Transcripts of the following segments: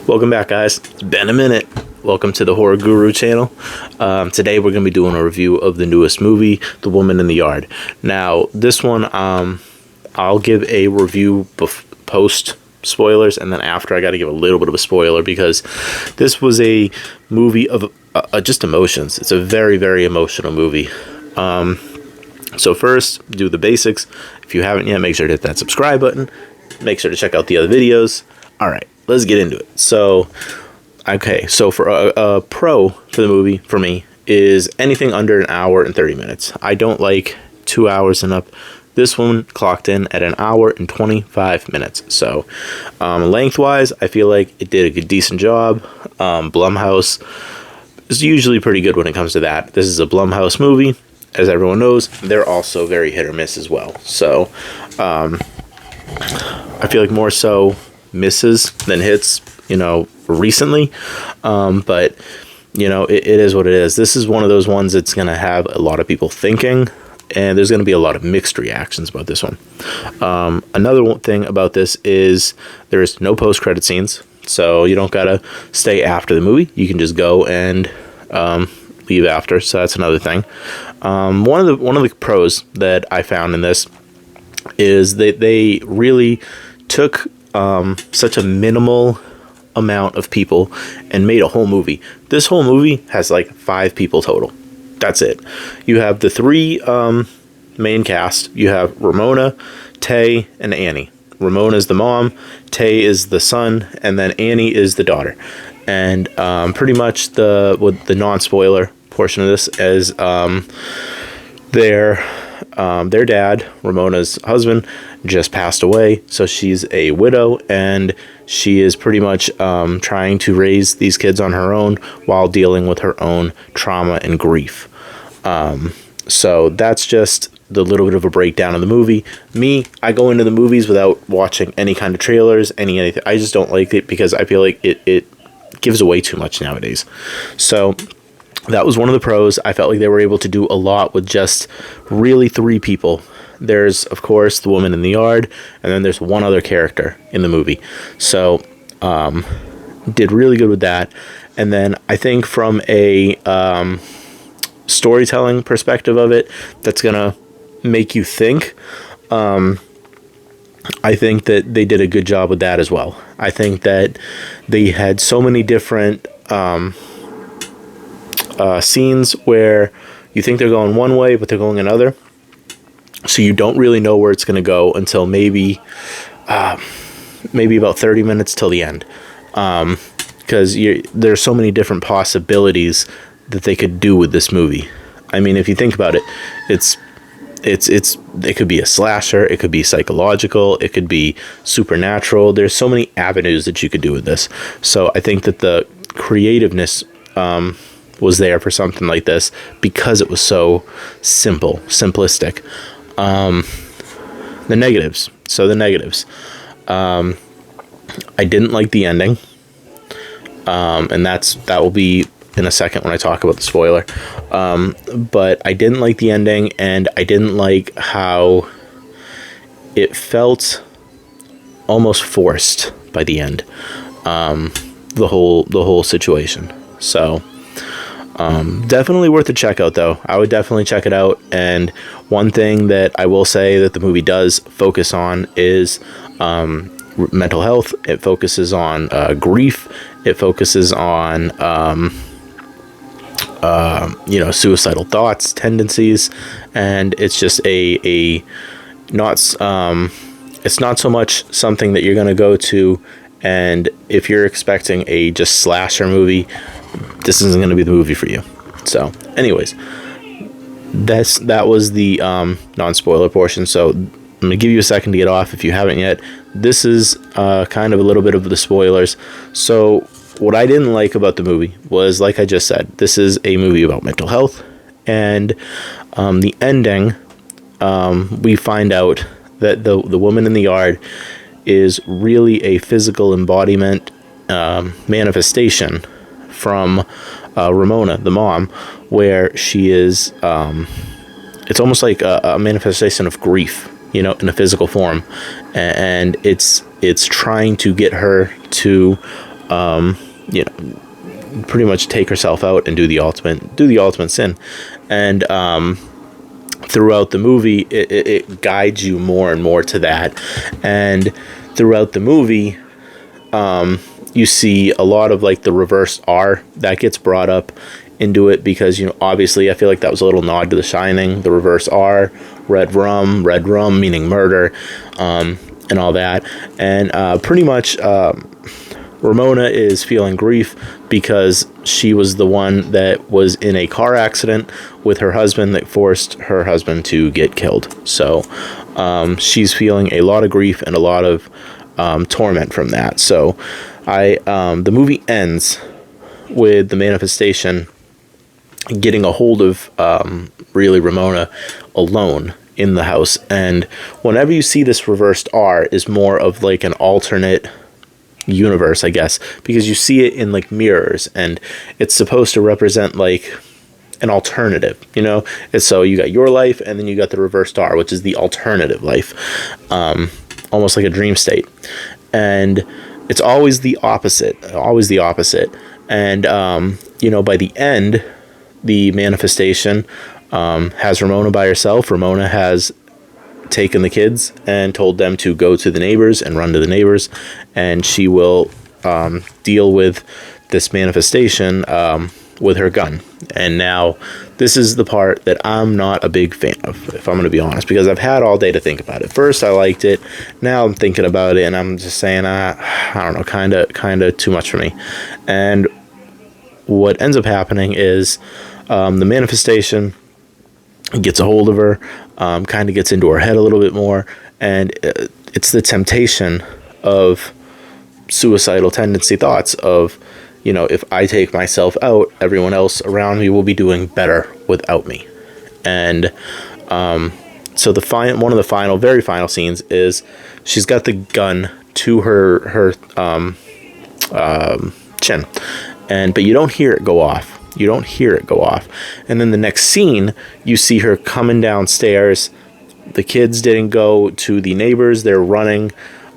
Welcome back, guys. It's been a minute. Welcome to the Horror Guru channel. Today we're going to be doing a review of the newest movie, The Woman in the Yard. Now, this one, I'll give a review post spoilers, and then after I got to give a little bit of a spoiler because this was a movie of just emotions. It's a very, very emotional movie. So first, do the basics. If you haven't yet, make sure to hit that subscribe button. Make sure to check out the other videos. All right, let's get into it. So for a pro for the movie, for me, is anything under an hour and 30 minutes. I don't like 2 hours and up. This one clocked in at an hour and 25 minutes. So lengthwise, I feel like it did a decent job. Blumhouse is usually pretty good when it comes to that. This is a Blumhouse movie. As everyone knows, they're also very hit or miss as well. So I feel like more so misses than hits, recently. But, it is what it is. This is one of those ones that's going to have a lot of people thinking, and there's going to be a lot of mixed reactions about this one. Another thing about this is there is no post-credit scenes, so you don't got to stay after the movie. You can just go and leave after, so that's another thing. One of the pros that I found in this is that they really took such a minimal amount of people and made a whole movie. This whole movie has like 5 people total. That's it. You have the 3 main cast. You have Ramona, Tay, and Annie. Ramona is the mom, Tay is the son, and then Annie is the daughter. And pretty much the non-spoiler portion of this is their dad, Ramona's husband, just passed away, so she's a widow, and she is pretty much trying to raise these kids on her own while dealing with her own trauma and grief. So that's just the little bit of a breakdown of the movie. Me, I go into the movies without watching any kind of trailers, anything. I just don't like it because I feel like it gives away too much nowadays. So that was one of the pros. I felt like they were able to do a lot with just really 3 people. There's, of course, the woman in the yard, and then there's one other character in the movie. So, did really good with that. And then I think from a storytelling perspective of it, that's going to make you think. I think that they did a good job with that as well. I think that they had so many different scenes where you think they're going one way, but they're going another. So you don't really know where it's going to go until maybe about 30 minutes till the end. Because there's so many different possibilities that they could do with this movie. I mean, if you think about it, it could be a slasher, it could be psychological, it could be supernatural. There's so many avenues that you could do with this. So I think that the creativeness was there for something like this because it was so simplistic. The negatives. So the negatives. I didn't like the ending. And that will be in a second when I talk about the spoiler. But I didn't like the ending, and I didn't like how it felt almost forced by the end. The whole situation. So definitely worth a check out, though. I would definitely check it out. And one thing that I will say that the movie does focus on is mental health. It focuses on grief. It focuses on suicidal thoughts, tendencies, and it's just it's not so much something that you're going to go to, and if you're expecting a just slasher movie, this isn't going to be the movie for you. So anyways, that was the non-spoiler portion. So I'm going to give you a second to get off if you haven't yet. This is kind of a little bit of the spoilers. So what I didn't like about the movie was, like I just said, this is a movie about mental health, and the ending, we find out that the woman in the yard is really a physical embodiment, manifestation from Ramona, the mom, where she is, it's almost like a manifestation of grief, in a physical form, and it's trying to get her to you know, pretty much take herself out and do the ultimate sin. And throughout the movie, it guides you more and more to that. And throughout the movie, you see a lot of like the reversed R that gets brought up into it, because, you know, obviously I feel like that was a little nod to The Shining, the reverse R, red rum meaning murder, and all that. And pretty much Ramona is feeling grief because she was the one that was in a car accident with her husband that forced her husband to get killed. So she's feeling a lot of grief and a lot of torment from that. So the movie ends with the manifestation getting a hold of really Ramona alone in the house. And whenever you see this reversed R, is more of like an alternate universe, I guess, because you see it in like mirrors, and it's supposed to represent like an alternative, you know. And so you got your life, and then you got the reversed R, which is the alternative life, almost like a dream state. And it's always the opposite. And you know, by the end, the manifestation has Ramona by herself. Ramona has taken the kids and told them to go to the neighbors and run to the neighbors, and she will deal with this manifestation with her gun. And now this is the part that I'm not a big fan of, if I'm going to be honest, because I've had all day to think about it. First I liked it, now I'm thinking about it, and I'm just saying I don't know, kind of too much for me. And what ends up happening is the manifestation gets a hold of her, kind of gets into her head a little bit more, and it's the temptation of suicidal tendency thoughts of, you know, if I take myself out, everyone else around me will be doing better without me. And so one of the very final scenes is she's got the gun to her chin, but you don't hear it go off. And then the next scene, you see her coming downstairs. The kids didn't go to the neighbors. They're running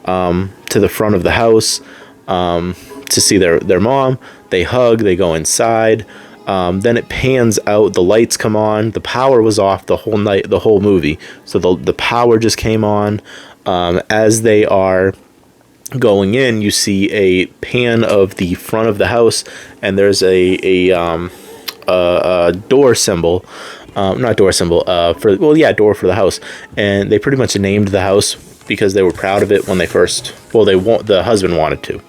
to the front of the house to see their mom. They hug. They go inside. Then it pans out. The lights come on. The power was off the whole night, the whole movie. So the power just came on. As they are going in, you see a pan of the front of the house, and there's a door symbol, not door symbol, door for the house. And they pretty much named the house because they were proud of it when the husband wanted to,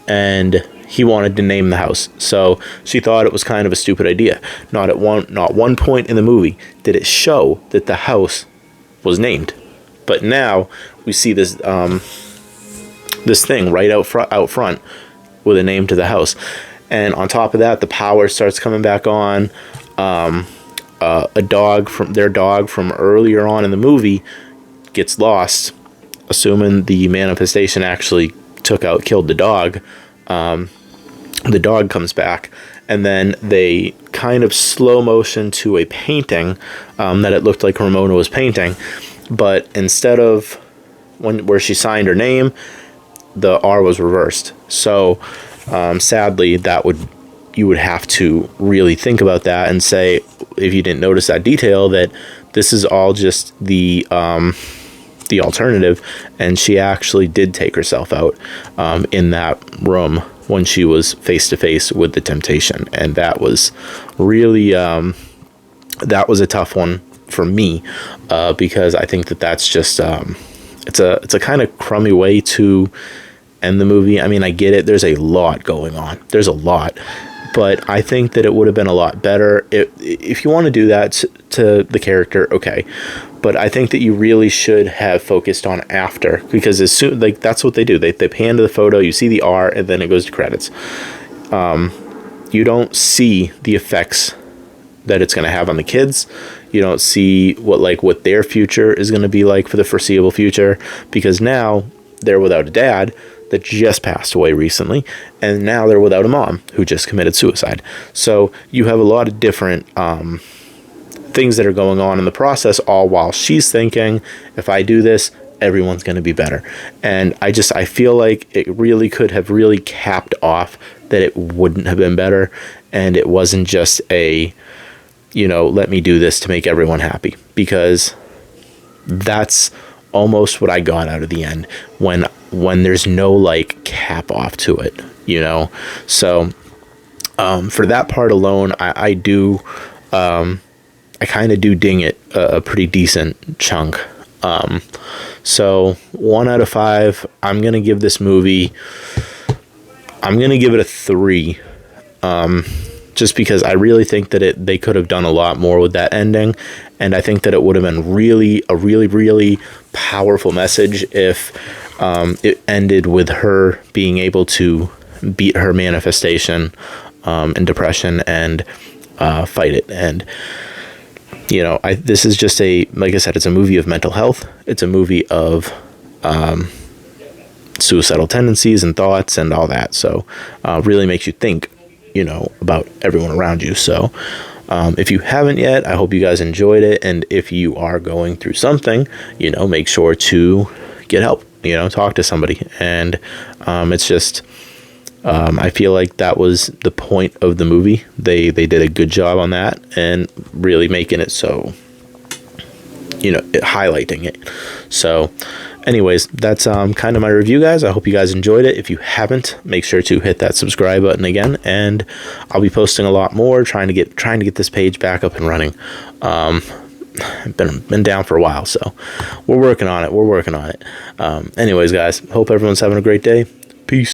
and he wanted to name the house. So she thought it was kind of a stupid idea. Not one point in the movie did it show that the house was named, but now we see this this thing right out front with a name to the house. And on top of that, the power starts coming back on. Their dog from earlier on in the movie gets lost, assuming the manifestation actually killed the dog. The dog comes back, and then they kind of slow motion to a painting that it looked like Ramona was painting, but instead of where she signed her name, the R was reversed. So sadly, you would have to really think about that and say, if you didn't notice that detail, that this is all just the alternative, and she actually did take herself out in that room when she was face to face with the temptation. And that was really that was a tough one for me, because I think that's just it's a kind of crummy way to end the movie. I mean, I get it. There's a lot going on. But I think that it would have been a lot better if you want to do that to the character, okay. But I think that you really should have focused on after, because as soon, like, that's what they do. They pan to the photo, you see the R, and then it goes to credits. You don't see the effects that it's going to have on the kids. You don't see what their future is going to be like for the foreseeable future, because now they're without a dad that just passed away recently, and now they're without a mom who just committed suicide. So you have a lot of different things that are going on in the process, all while she's thinking, if I do this, everyone's going to be better. And I feel like it really could have really capped off that it wouldn't have been better, and it wasn't just a, let me do this to make everyone happy, because that's almost what I got out of the end when there's no like cap off to it, So for that part alone, I do, I kind of do ding it a pretty decent chunk. So 1 out of 5, I'm going to give this movie, I'm going to give it a 3. Just because I really think that they could have done a lot more with that ending. And I think that it would have been a really powerful message if, it ended with her being able to beat her manifestation, and depression and, fight it. And, this is just like I said, it's a movie of mental health. It's a movie of, suicidal tendencies and thoughts and all that. So, really makes you think, about everyone around you. So, if you haven't yet, I hope you guys enjoyed it. And if you are going through something, make sure to get help, talk to somebody. And, it's just, I feel like that was the point of the movie. They did a good job on that and really making it so, highlighting it. So anyways, that's kind of my review, guys. I hope you guys enjoyed it. If you haven't, make sure to hit that subscribe button again, and I'll be posting a lot more, trying to get this page back up and running. I've been down for a while, so we're working on it. Anyways, guys, hope everyone's having a great day. Peace.